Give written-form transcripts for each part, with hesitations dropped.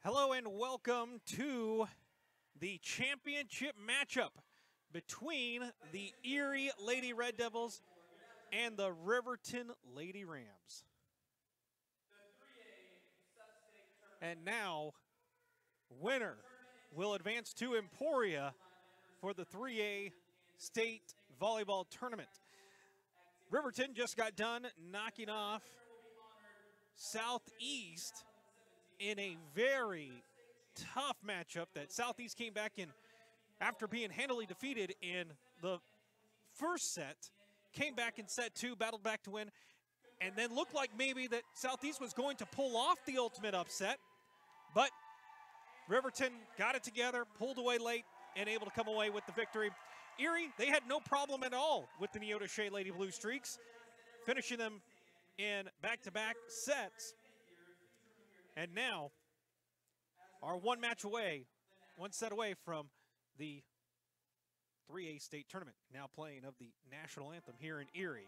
Hello and welcome to the championship matchup between the Erie Lady Red Devils and the Riverton Lady Rams. And now, winner will advance to Emporia for the 3A state volleyball tournament. Riverton just got done knocking off Southeast in a very tough matchup that Southeast came back in after being handily defeated in the first set, came back in set two, battled back to win, and then looked like maybe that Southeast was going to pull off the ultimate upset, but Riverton got it together, pulled away late, and able to come away with the victory. Erie, they had no problem at all with the Neota Shea Lady Blue Streaks, finishing them in back-to-back sets. And now, are one set away from the 3A state tournament, now playing of the national anthem here in Erie.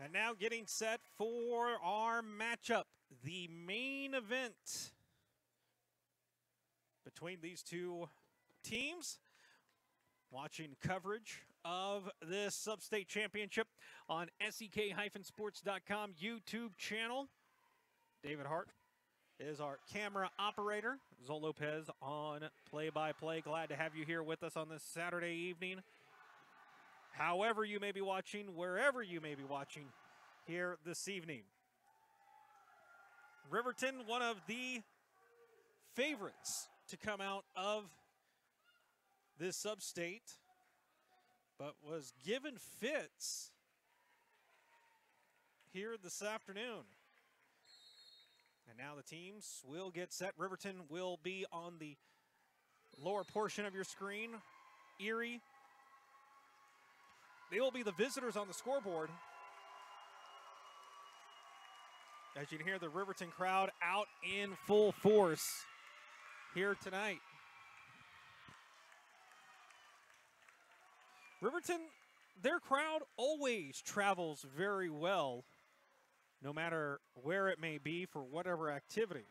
And now getting set for our matchup, the main event between these two teams. Watching coverage of this sub-state championship on SEK-sports.com YouTube channel. David Hart is our camera operator. Zol Lopez on play-by-play. Glad to have you here with us on this Saturday evening. However you may be watching, wherever you may be watching here this evening. Riverton, one of the favorites to come out of this sub-state, but was given fits here this afternoon. And now the teams will get set. Riverton will be on the lower portion of your screen. Erie, they will be the visitors on the scoreboard. As you can hear the Riverton crowd out in full force here tonight. Riverton, their crowd always travels very well, no matter where it may be for whatever activity.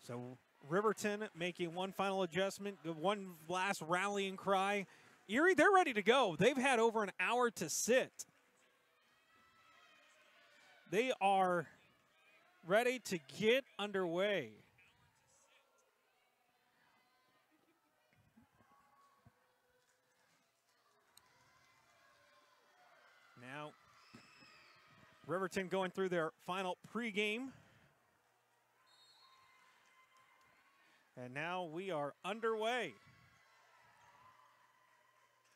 So Riverton making one final adjustment, one last rallying cry. Erie, they're ready to go. They've had over an hour to sit. They are ready to get underway. Now, Riverton going through their final pregame. And now we are underway.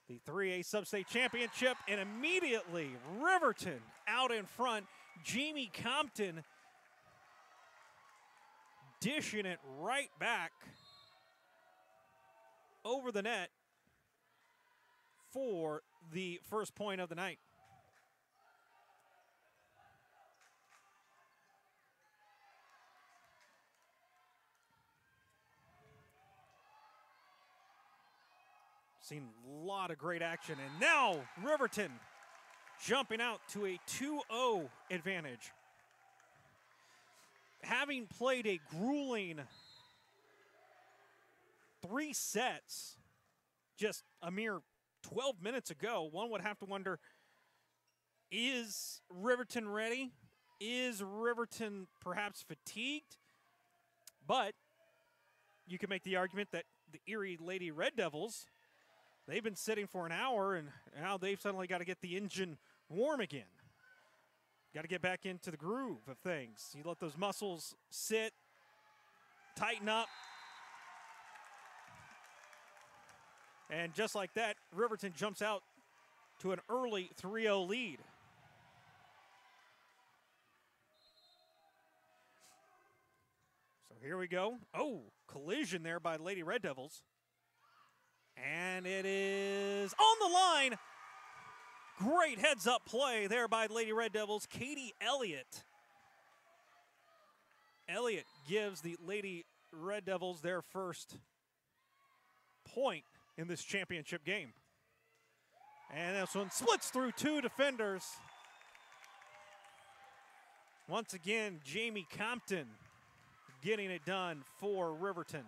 The 3A Sub-State Championship, and immediately Riverton out in front. Jamie Compton dishing it right back over the net for the first point of the night. Seen a lot of great action, and now Riverton jumping out to a 2-0 advantage. having played a grueling 3 sets just a mere 12 minutes ago, one would have to wonder, is Riverton ready? Is Riverton perhaps fatigued? But you can make the argument that the Erie Lady Red Devils, they've been sitting for an hour, and now they've suddenly got to get the engine warm again. Got to get back into the groove of things. You let those muscles sit, tighten up. And just like that, Riverton jumps out to an early 3-0 lead. So here we go. Oh, collision there by Lady Red Devils. And it is on the line. Great heads-up play there by Lady Red Devils. Katie Elliott. Elliott gives the Lady Red Devils their first point in this championship game. And this one splits through 2 defenders. Once again, Jamie Compton getting it done for Riverton.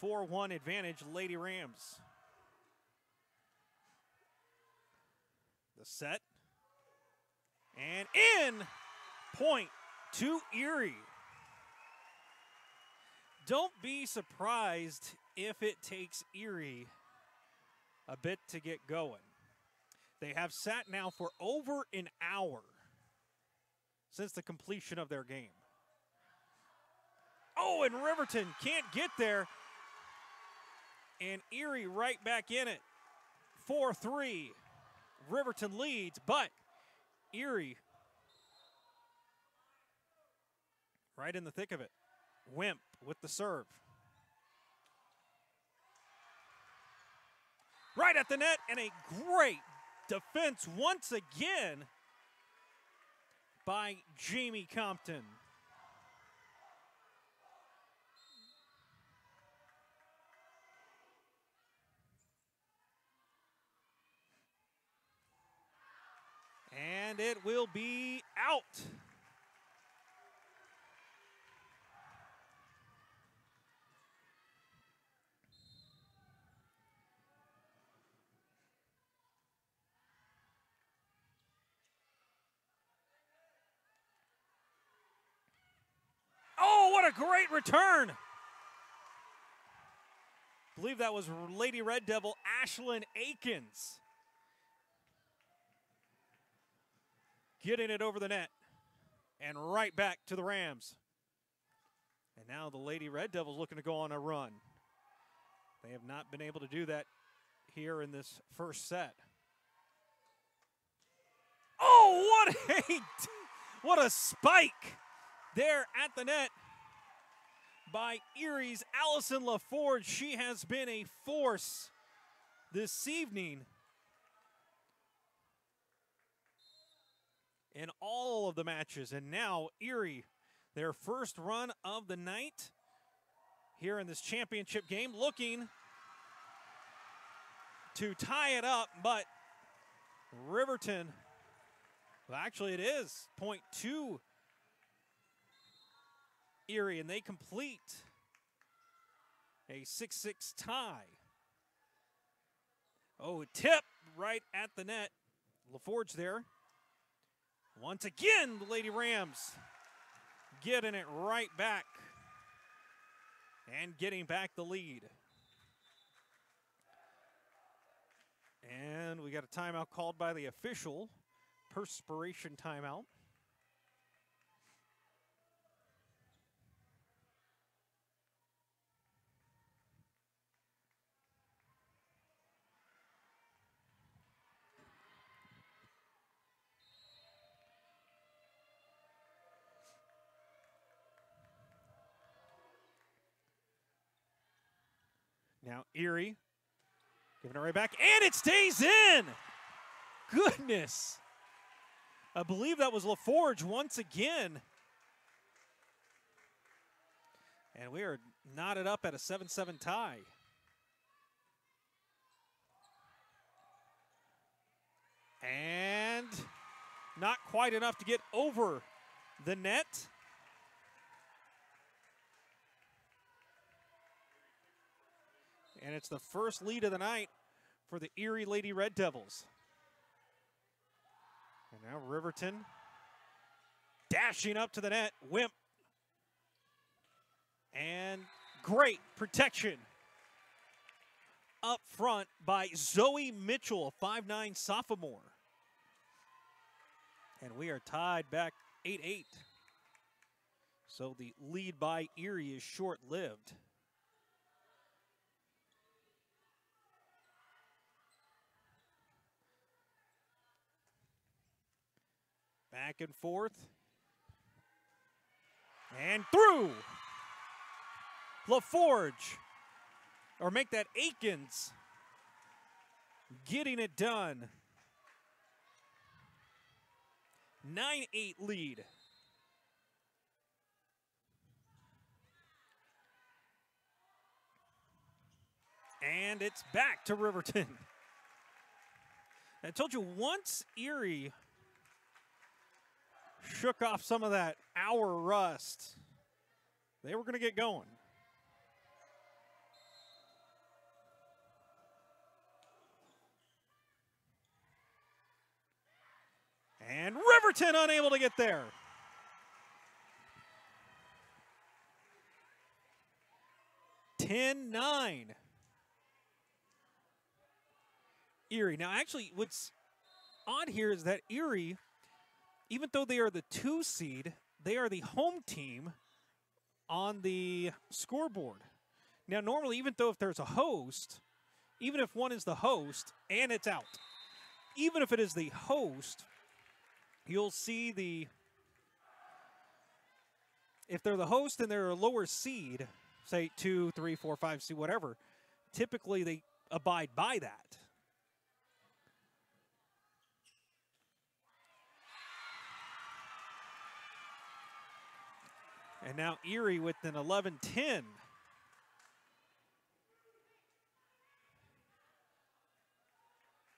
4-1 advantage, Lady Rams. The set. And in, point to Erie. Don't be surprised if it takes Erie a bit to get going. They have sat now for over an hour since the completion of their game. Oh, and Riverton can't get there. And Erie right back in it. 4-3. Riverton leads, but Erie right in the thick of it. Wimp with the serve. Right at the net, and a great defense once again by Jamie Compton. And it will be out. Oh, what a great return. I believe that was Lady Red Devil Ashlyn Akins getting it over the net and right back to the Rams. And now the Lady Red Devils looking to go on a run. They have not been able to do that here in this first set. Oh, what a spike there at the net by Erie's Allison LaForge. She has been a force this evening in all of the matches. And now Erie, their first run of the night here in this championship game, looking to tie it up, but Riverton, well, actually it is point to Erie, and they complete a 6-6 tie. Oh, tip right at the net. LaForge there. Once again, the Lady Rams getting it right back and getting back the lead. And we got a timeout called by the official, perspiration timeout. Now Erie giving it right back, and it stays in. Goodness. I believe that was LaForge once again. And we are knotted up at a 7-7 tie. And Not quite enough to get over the net. And it's the first lead of the night for the Erie Lady Red Devils. And now Riverton dashing up to the net. Wimp. And great protection up front by Zoe Mitchell, a 5'9" sophomore. And we are tied back 8-8. So the lead by Erie is short-lived. Back and forth. And through. LaForge. Or make that Aikens. Getting it done. 9-8 lead. And it's back to Riverton. I told you once Erie shook off some of that hour rust, they were going to get going. And Riverton unable to get there. (10-9). Erie. Now, actually, what's odd here is that Erie, even though they are the 2 seed, they are the home team on the scoreboard. Now, normally, even though if there's a host, even if one is the host and it's out, even if it is the host, you'll see the, if they're the host and they're a lower seed, say 2, 3, 4, 5, seed, whatever, typically they abide by that. And now Erie with an 11-10.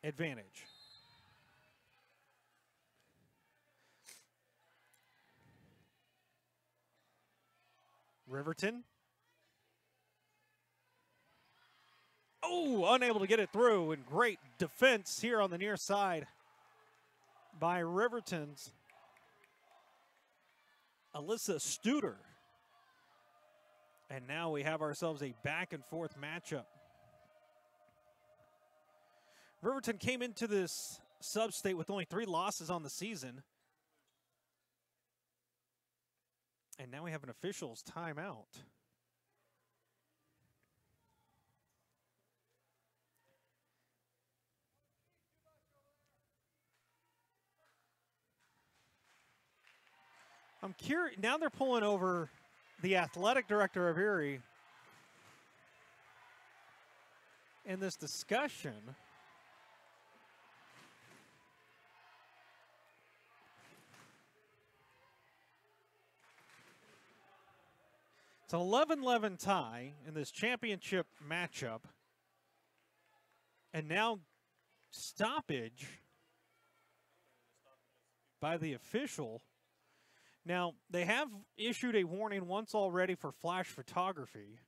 Advantage. Riverton. Oh, unable to get it through, and great defense here on the near side by Riverton's Alyssa Studer. And now we have ourselves a back and forth matchup. Riverton came into this sub-state with only 3 losses on the season. And now we have an official's timeout. I'm curious, now they're pulling over the athletic director of Erie in this discussion. It's an 11-11 tie in this championship matchup. And now stoppage by the official. Now, they have issued a warning once already for flash photography.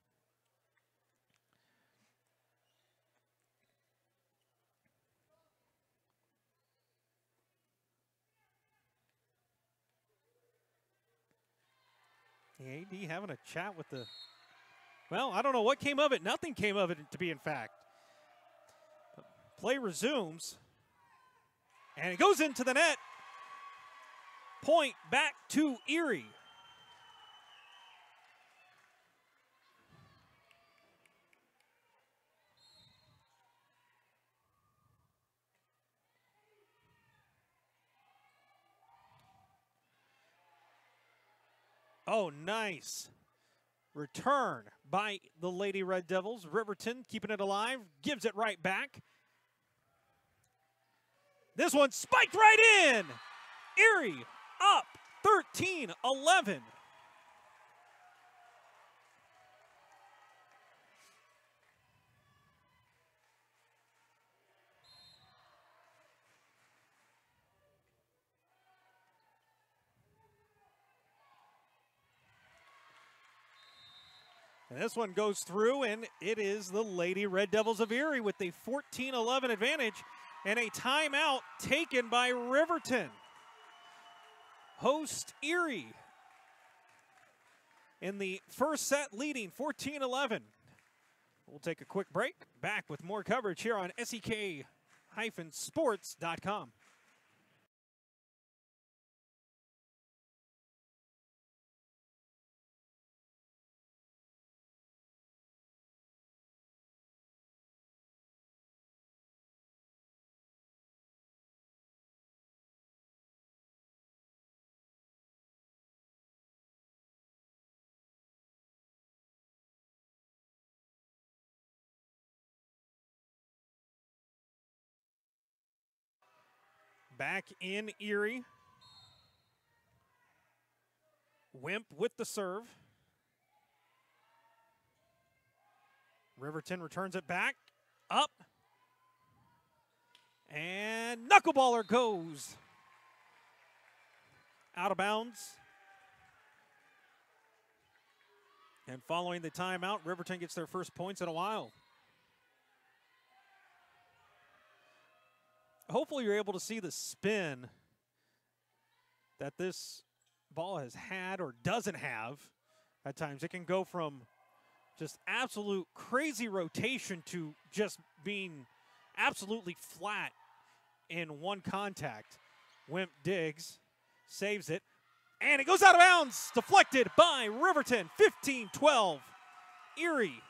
The AD having a chat with the, well, I don't know what came of it. Nothing came of it, to be in fact. Play resumes. And it goes into the net. Point back to Erie. Oh, nice return by the Lady Red Devils. Riverton keeping it alive, gives it right back. This one spiked right in. Erie up 13-11. And this one goes through, and it is the Lady Red Devils of Erie with a 14-11 advantage and a timeout taken by Riverton. Host Erie in the first set, leading 14-11. We'll take a quick break. Back with more coverage here on SEK-sports.com. Back in Erie. Wimp with the serve. Riverton returns it back. Up. And knuckleballer goes out of bounds. And following the timeout, Riverton gets their first points in a while. Hopefully you're able to see the spin that this ball has had or doesn't have at times. It can go from just absolute crazy rotation to just being absolutely flat in one contact. Wimp digs, saves it, and it goes out of bounds. Deflected by Riverton, 15-12. Erie.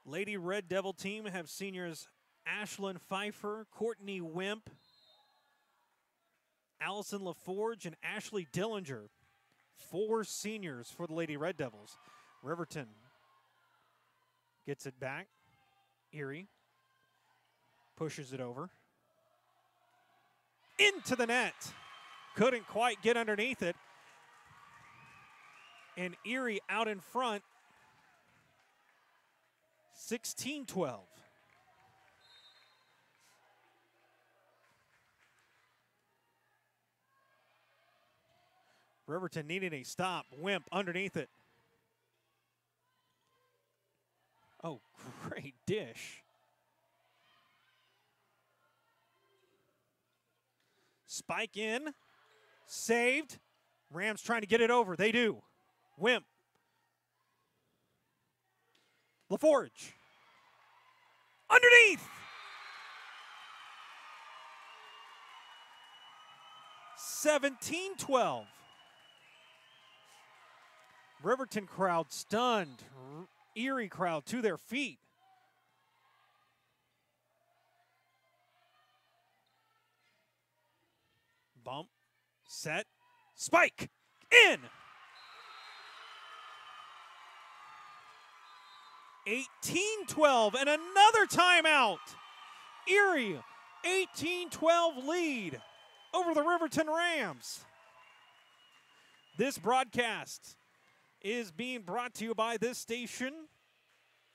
Lady Red Devil team have seniors Ashlyn Pfeiffer, Courtney Wimp, Allison LaForge, and Ashley Dillinger. 4 seniors for the Lady Red Devils. Riverton gets it back. Erie pushes it over. Into the net. Couldn't quite get underneath it. And Erie out in front. 16-12. Riverton needing a stop. Wimp underneath it. Oh, great dish. Spike in. Saved. Rams trying to get it over. They do. Wimp. LaForge. Underneath. 17-12. Riverton crowd stunned. Erie crowd to their feet. Bump. Set. Spike. In. 18-12 and another timeout. Erie, 18-12 lead over the Riverton Rams. This broadcast is being brought to you by this station,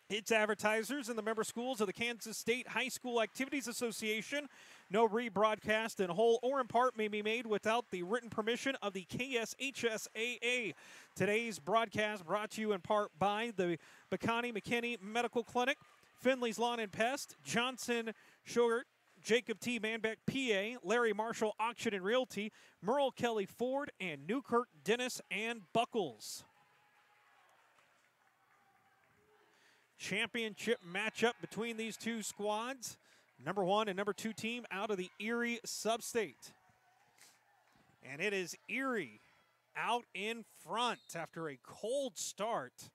its advertisers, and the member schools of the Kansas State High School Activities Association. No rebroadcast in whole or in part may be made without the written permission of the KSHSAA. Today's broadcast brought to you in part by the Bacani McKinney Medical Clinic, Finley's Lawn and Pest, Johnson Sugar, Jacob T. Manbeck, PA, Larry Marshall Auction and Realty, Merle Kelly Ford, and Newkirk Dennis and Buckles. Championship matchup between these two squads. Number 1 and number 2 team out of the Erie Substate. And it is Erie out in front after a cold start.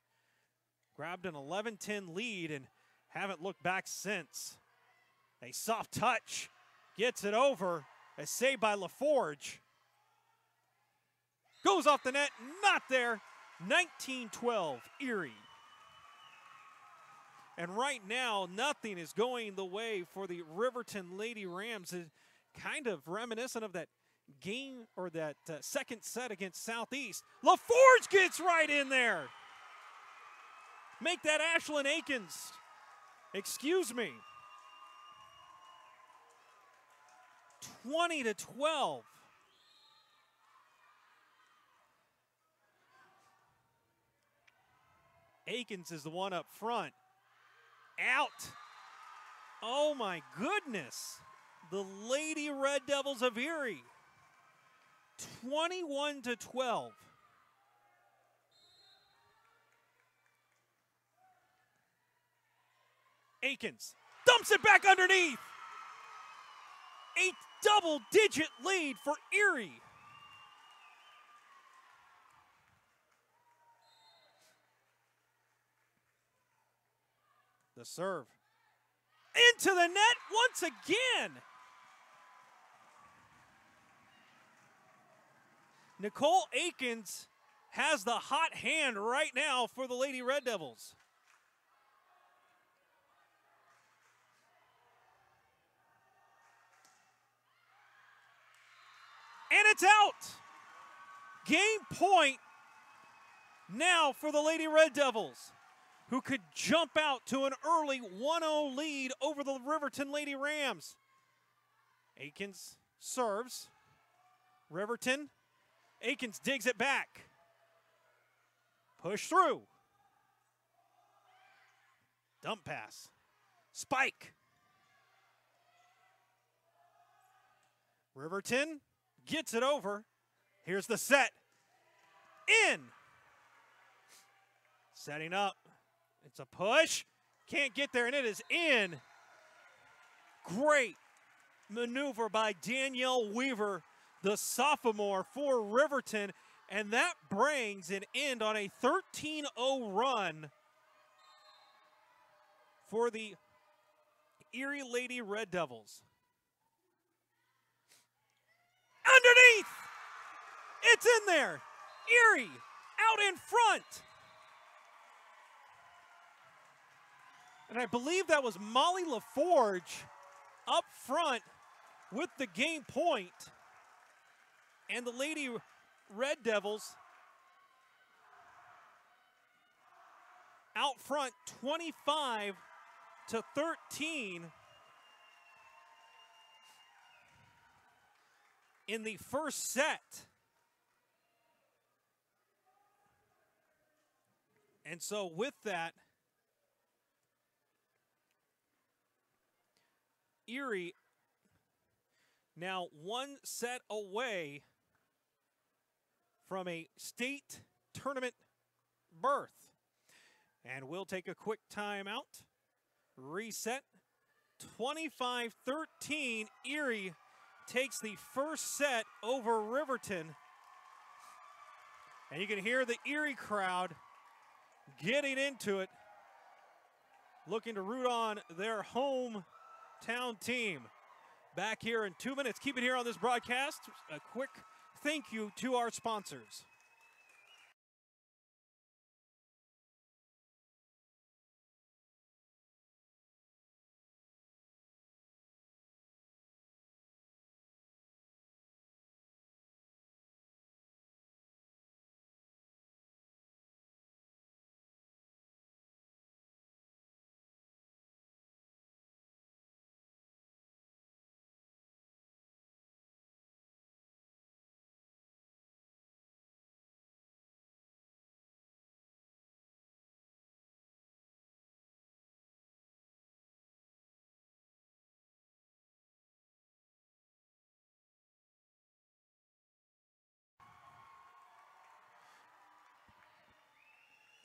Grabbed an 11-10 lead and haven't looked back since. A soft touch gets it over. A save by LaForge. Goes off the net, not there. 19-12 Erie. And right now, nothing is going the way for the Riverton Lady Rams. It's kind of reminiscent of that game or that second set against Southeast. LaForge gets right in there. Make that Ashlyn Akins. Excuse me. 20-12. Akins is the one up front. Out. Oh my goodness. The Lady Red Devils of Erie. 21-12. Akins dumps it back underneath. A double-digit lead for Erie. The serve. Into the net once again. Nicole Akins has the hot hand right now for the Lady Red Devils. And it's out. Game point now for the Lady Red Devils, who could jump out to an early 1-0 lead over the Riverton Lady Rams. Akins serves. Riverton. Akins digs it back. Push through. Dump pass. Spike. Riverton gets it over. Here's the set. In. Setting up. It's a push. Can't get there, and it is in. Great maneuver by Danielle Weaver, the sophomore for Riverton, and that brings an end on a 13-0 run for the Erie Lady Red Devils. Underneath! It's in there! Erie out in front! And I believe that was Molly LaForge up front with the game point. And the Lady Red Devils out front 25-13 in the first set. And so with that, Erie now one set away from a state tournament berth. And we'll take a quick timeout. Reset. 25-13. Erie takes the first set over Riverton. And you can hear the Erie crowd getting into it, looking to root on their hometown team. Back here in 2 minutes. Keep it here on this broadcast. A quick thank you to our sponsors.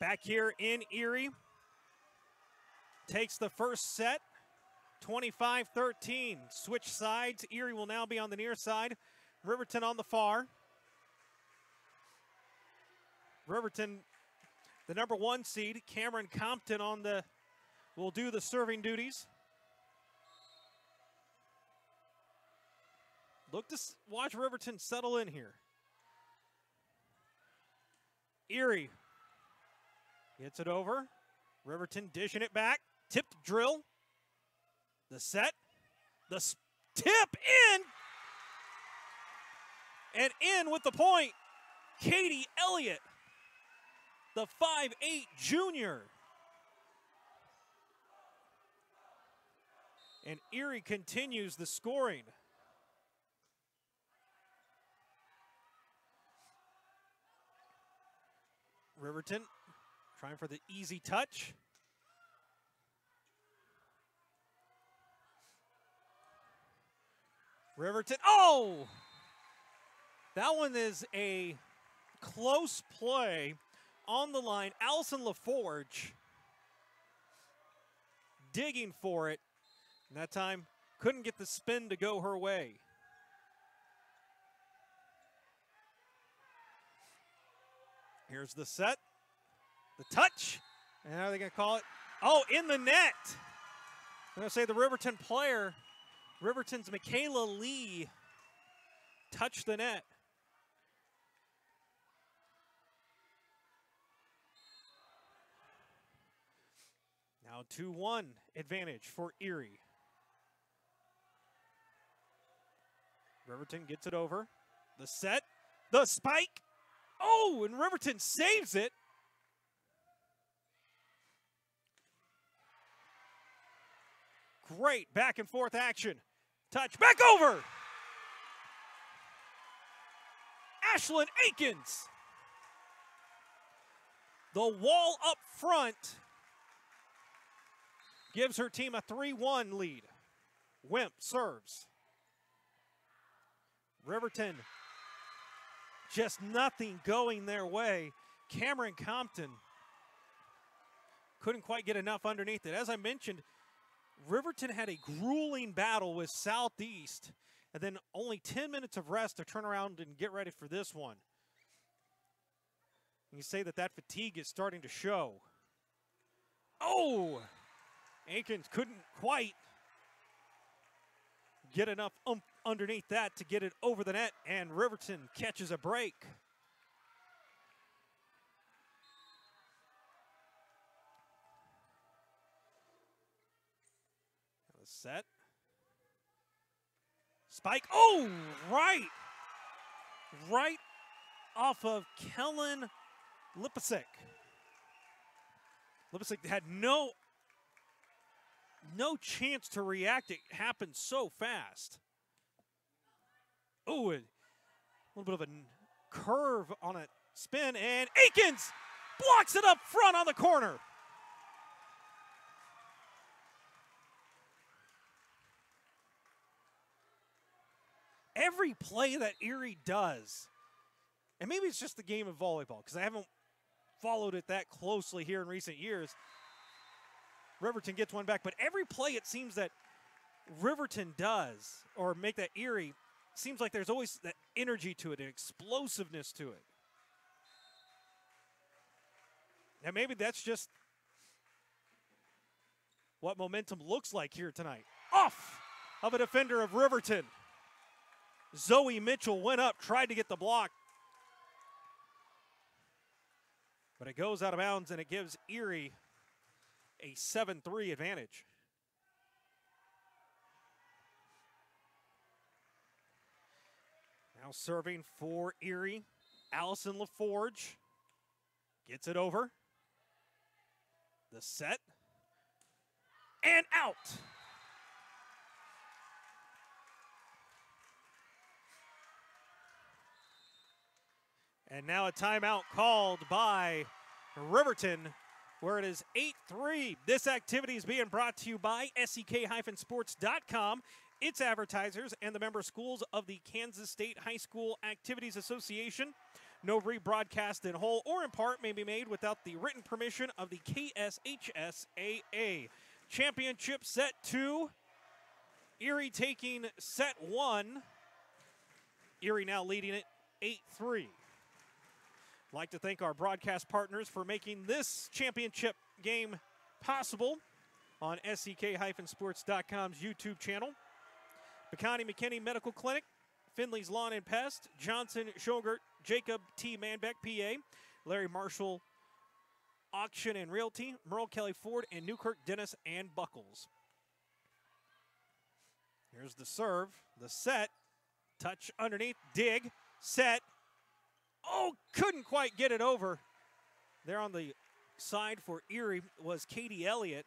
Back here in Erie, takes the first set, 25-13. Switch sides. Erie will now be on the near side. Riverton on the far. Riverton, the number 1 seed. Cameron Compton will do the serving duties. Look to watch Riverton settle in here. Erie gets it over. Riverton dishing it back. Tipped drill. The set. The tip in. And in with the point, Katie Elliott, the 5'8" junior. And Erie continues the scoring. Riverton trying for the easy touch. Riverton, oh! That one is a close play on the line. Allison LaForge digging for it. And that time couldn't get the spin to go her way. Here's the set. The touch. And how are they going to call it? Oh, in the net. I'm going to say the Riverton player, Riverton's Michaela Lee, touched the net. Now 2-1 advantage for Erie. Riverton gets it over. The set, the spike. Oh, and Riverton saves it. Great back and forth action. Touch, back over. Ashlyn Akins. The wall up front gives her team a 3-1 lead. Wimp serves. Riverton, just nothing going their way. Cameron Compton couldn't quite get enough underneath it. As I mentioned, Riverton had a grueling battle with Southeast, and then only 10 minutes of rest to turn around and get ready for this one. You say that that fatigue is starting to show. Oh! Akins couldn't quite get enough underneath that to get it over the net, and Riverton catches a break. The set. Spike. Oh, right. Right off of Kellen Lipasek. Lipasek had no chance to react. It happened so fast. Oh, a little bit of a curve on a spin, and Akins blocks it up front on the corner. Every play that Erie does, and maybe it's just the game of volleyball because I haven't followed it that closely here in recent years. Riverton gets one back, but every play it seems that Riverton does, or make that Erie, seems like there's always that energy to it, an explosiveness to it. Now maybe that's just what momentum looks like here tonight. Off of a defender of Riverton. Zoe Mitchell went up, tried to get the block. But it goes out of bounds, and it gives Erie a 7-3 advantage. Now serving for Erie, Allison LaForge gets it over. The set, and out. And now a timeout called by Riverton, where it is 8-3. This activity is being brought to you by SEK-sports.com, its advertisers, and the member schools of the Kansas State High School Activities Association. No rebroadcast in whole or in part may be made without the written permission of the KSHSAA. Championship set 2. Erie taking set 1. Erie now leading it 8-3. I'd like to thank our broadcast partners for making this championship game possible on SEK-sports.com's YouTube channel. Bacani McKinney Medical Clinic, Finley's Lawn and Pest, Johnson Shogert, Jacob T. Manbeck, PA, Larry Marshall Auction and Realty, Merle Kelly Ford, and Newkirk Dennis and Buckles. Here's the serve, the set, touch underneath, dig, set. Oh, couldn't quite get it over. There on the side for Erie was Katie Elliott.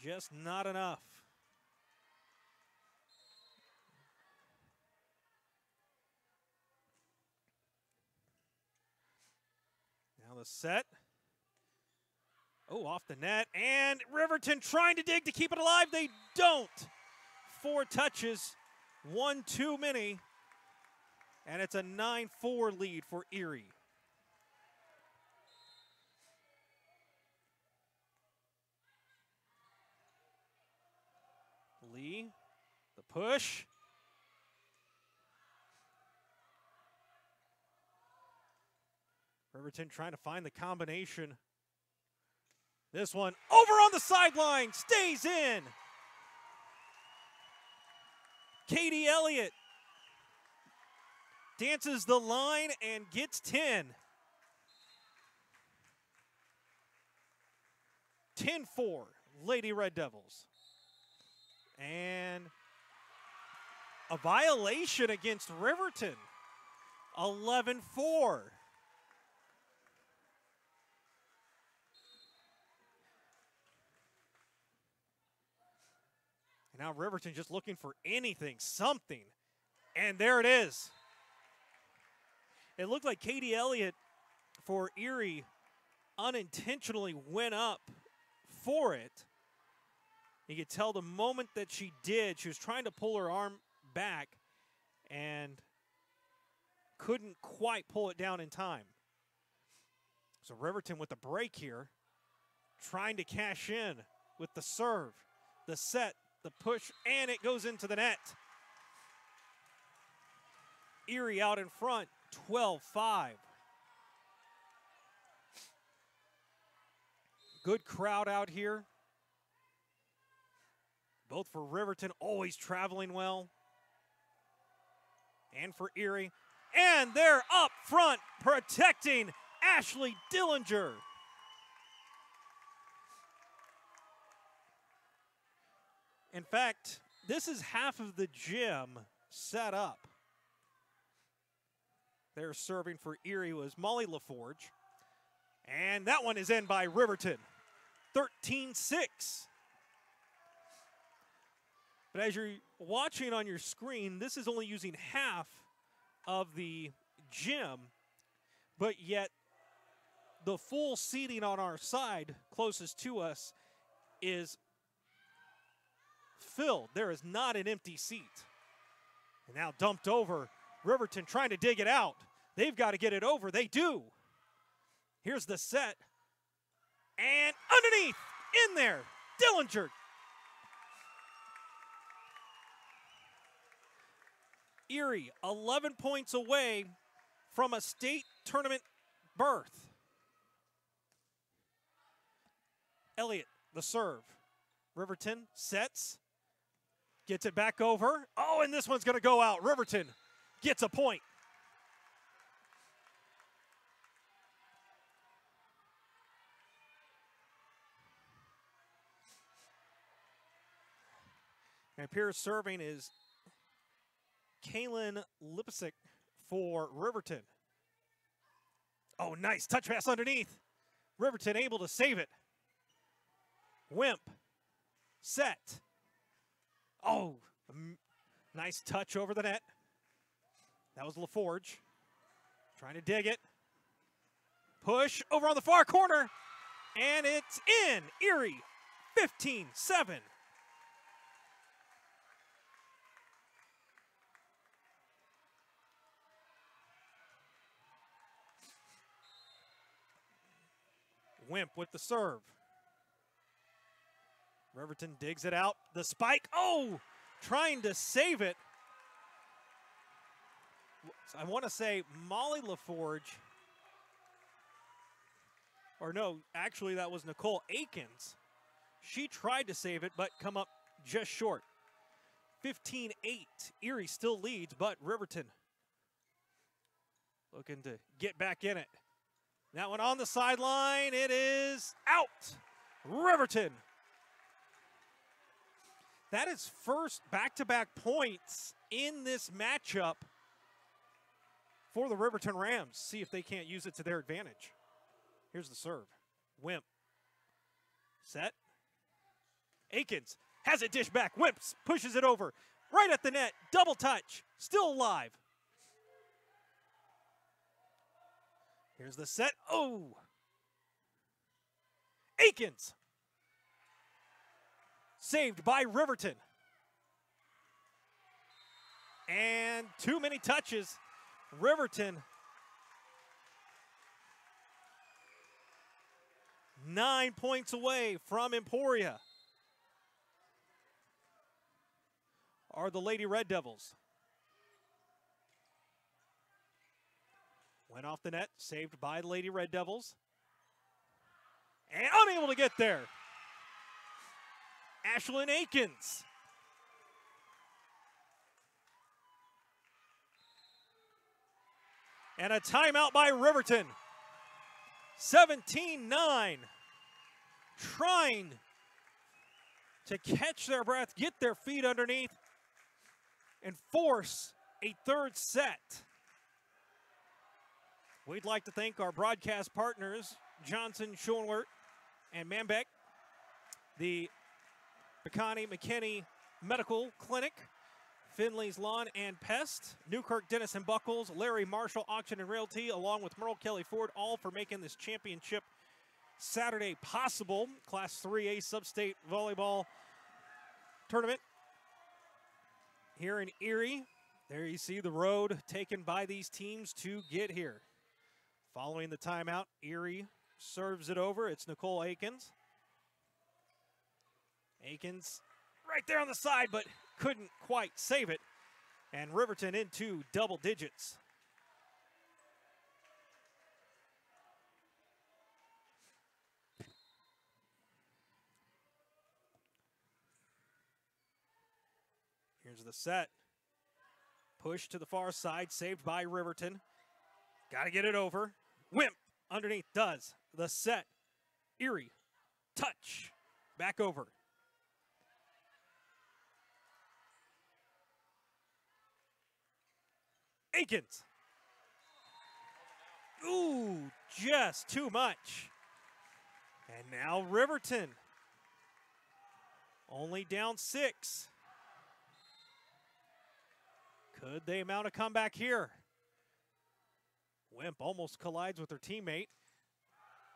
Just not enough. the set. Oh, off the net. And Riverton trying to dig to keep it alive. They don't. 4 touches. 1 too many. And it's a 9-4 lead for Erie. Lee, the push. Riverton trying to find the combination. This one over on the sideline, stays in. Katie Elliott dances the line and gets 10. 10-4, Lady Red Devils. And a violation against Riverton. 11-4. And now Riverton just looking for anything, something. And there it is. It looked like Katie Elliott for Erie unintentionally went up for it. You could tell the moment that she did, she was trying to pull her arm back and couldn't quite pull it down in time. So Riverton with the break here, trying to cash in with the serve, the set, the push, and it goes into the net. Erie out in front, 12-5. Good crowd out here. Both for Riverton, always traveling well. And for Erie. And they're up front protecting Ashley Dillinger. In fact, this is half of the gym set up. They're serving for Erie was Molly LaForge. And that one is in by Riverton. 13-6. But as you're watching on your screen, this is only using half of the gym, but yet the full seating on our side closest to us is filled. There is not an empty seat. And now dumped over. Riverton trying to dig it out. They've got to get it over. They do. Here's the set. And underneath, in there, Dillinger. Erie, 11 points away from a state tournament berth. Elliott, the serve. Riverton sets, gets it back over. Oh, and this one's going to go out. Riverton gets a point. And Pierce serving is Kaylin Lipsick for Riverton. Oh, nice touch pass underneath. Riverton able to save it. Wimp. Set. Oh, nice touch over the net. That was LaForge. Trying to dig it. Push over on the far corner. And it's in. Erie, 15-7. Wimp with the serve. Riverton digs it out. The spike. Oh, trying to save it. I want to say Molly LaForge. Or no, actually that was Nicole Akins. She tried to save it, but come up just short. 15-8. Erie still leads, but Riverton looking to get back in it. That one on the sideline. It is out. Riverton. That is first back-to-back points in this matchup for the Riverton Rams. See if they can't use it to their advantage. Here's the serve. Wimp. Set. Akins has it dished back. Wimps pushes it over. Right at the net. Double touch. Still alive. Here's the set. Oh, Aikens. Saved by Riverton. And too many touches. Riverton 9 points away from Emporia are the Lady Red Devils. Went off the net, saved by the Lady Red Devils. And unable to get there. Ashlyn Aikens. And a timeout by Riverton. 17-9. Trying to catch their breath, get their feet underneath, and force a third set. We'd like to thank our broadcast partners, Johnson, Schoenwert, and Manbeck, the Pecani McKinney Medical Clinic, Finley's Lawn and Pest, Newkirk, Dennis and Buckles, Larry Marshall Auction and Realty, along with Merle Kelly Ford, all for making this championship Saturday possible. Class 3A Sub-State Volleyball Tournament here in Erie. There you see the road taken by these teams to get here. Following the timeout, Erie serves it over. It's Nicole Aikens. Aikens right there on the side, but couldn't quite save it. And Riverton into double digits. Here's the set. Push to the far side, saved by Riverton. Got to get it over. Wimp underneath does the set. Erie, touch, back over. Aikens. Ooh, just too much. And now Riverton, only down 6. Could they mount a comeback here? Wimp almost collides with her teammate.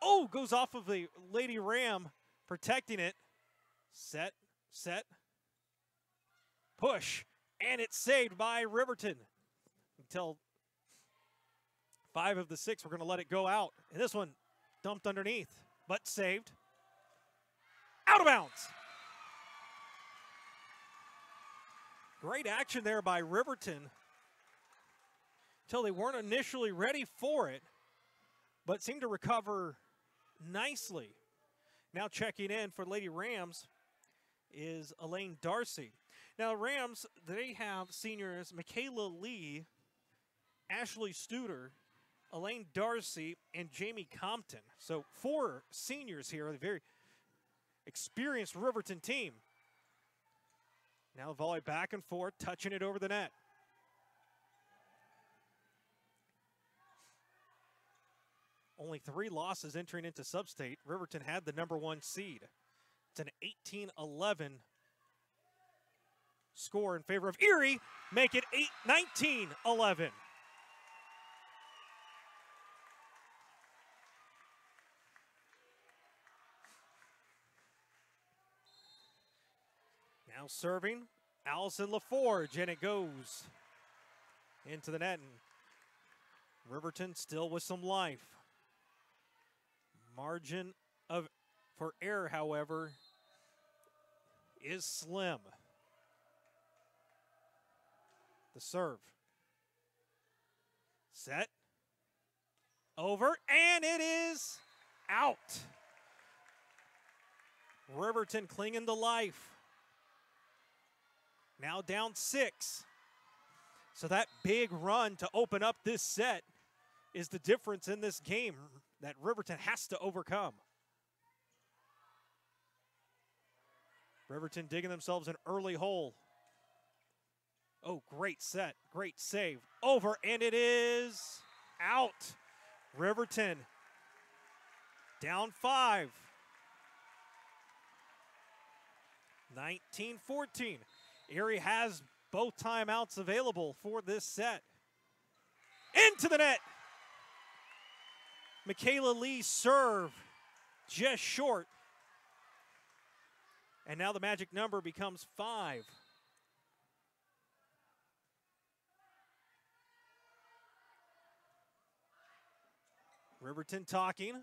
Oh, goes off of the Lady Ram, protecting it. Set, push, and it's saved by Riverton. Until 5 of the 6, we're going to let it go out. And this one dumped underneath, but saved. Out of bounds. Great action there by Riverton until they weren't initially ready for it, but seemed to recover nicely. Now checking in for Lady Rams is Elaine Darcy. Now Rams, they have seniors Michaela Lee, Ashley Studer, Elaine Darcy, and Jamie Compton. So 4 seniors here, a very experienced Riverton team. Now volley back and forth, touching it over the net. Only 3 losses entering into Sub-State. Riverton had the #1 seed. It's an 18-11 score in favor of Erie. Make it 19-11. Now serving, Allison LaForge, and it goes into the net. And Riverton still with some life. Margin for error, however, is slim. The serve. Set. Over, and it is out. Riverton clinging to life. Now down 6. So that big run to open up this set is the difference in this game that Riverton has to overcome. Riverton digging themselves an early hole. Oh, great set, great save. Over, and it is out. Riverton down 5. 19-14. Erie has both timeouts available for this set. Into the net. Michaela Lee serve just short. And now the magic number becomes 5. Riverton talking.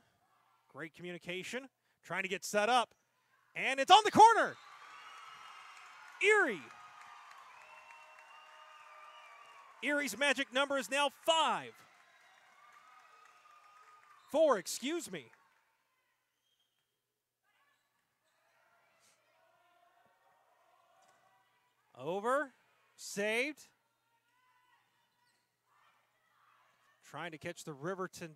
Great communication. Trying to get set up. And it's on the corner. Erie. Erie's magic number is now 5. 4, excuse me. Over. Saved. Trying to catch the Riverton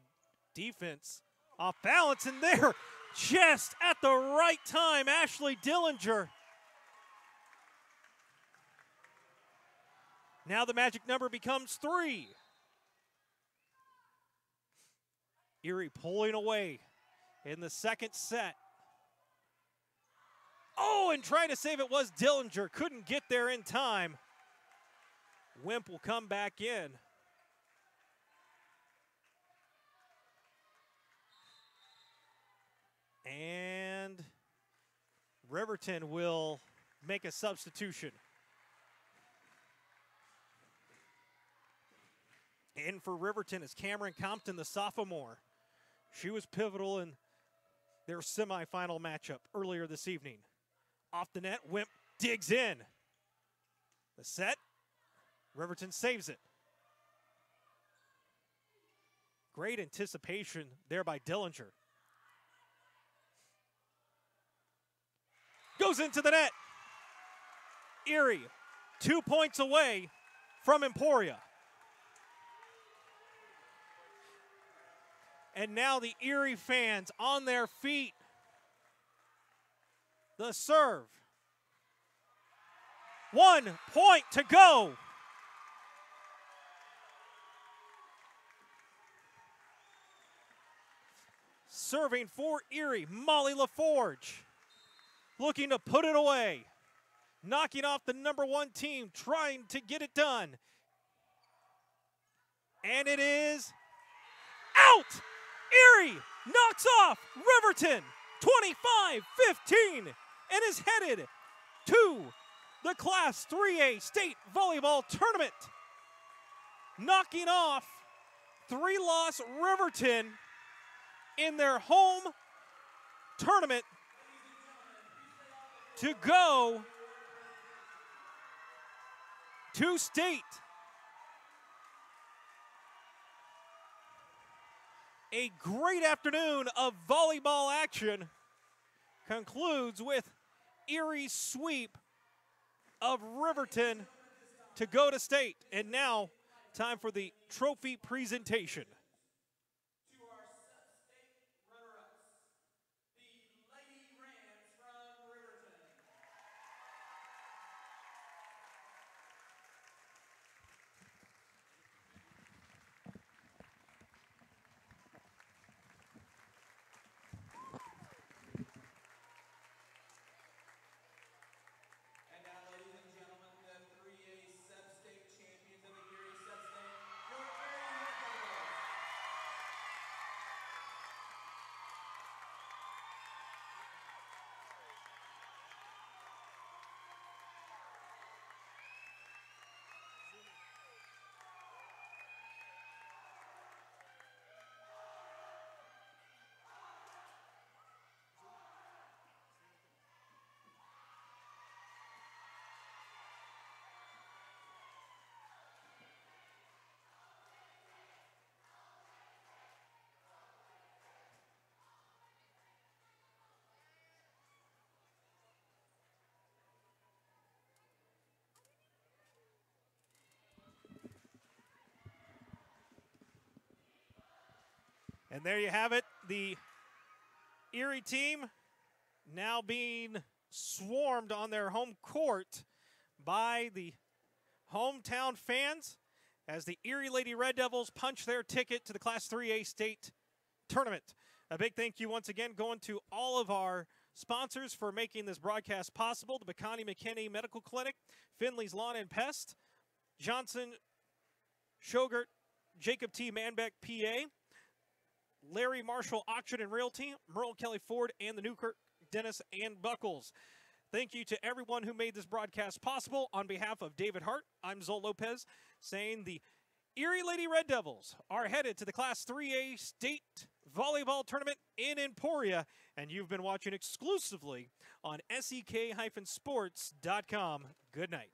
defense off balance, and there, just at the right time, Ashley Dillinger. Now the magic number becomes 3. Erie pulling away in the second set. Oh, and trying to save it was Dillinger. Couldn't get there in time. Wimp will come back in. And Riverton will make a substitution. In for Riverton is Cameron Compton, the sophomore. She was pivotal in their semifinal matchup earlier this evening. Off the net, Wimp digs in. The set, Riverton saves it. Great anticipation there by Dillinger. Goes into the net. Erie, 2 points away from Emporia. And now the Erie fans on their feet. The serve. 1 point to go. Serving for Erie, Molly LaForge. Looking to put it away. Knocking off the #1 team, trying to get it done. And it is out! Erie knocks off Riverton 25-15 and is headed to the Class 3A State Volleyball Tournament. Knocking off 3-loss Riverton in their home tournament to go to state. A great afternoon of volleyball action concludes with Erie's sweep of Riverton to go to state. And now, time for the trophy presentation. And there you have it, the Erie team now being swarmed on their home court by the hometown fans as the Erie Lady Red Devils punch their ticket to the Class 3A State Tournament. A big thank you once again going to all of our sponsors for making this broadcast possible: the Bacani McKinney Medical Clinic, Finley's Lawn and Pest, Johnson, Shogert, Jacob T. Manbeck, PA, Larry Marshall Auction and Realty, Merle Kelly Ford, and the Newkirk Dennis and Buckles. Thank you to everyone who made this broadcast possible. On behalf of David Hart, I'm Zol Lopez, saying the Erie Lady Red Devils are headed to the Class 3A State Volleyball Tournament in Emporia, and you've been watching exclusively on SEK-sports.com. Good night.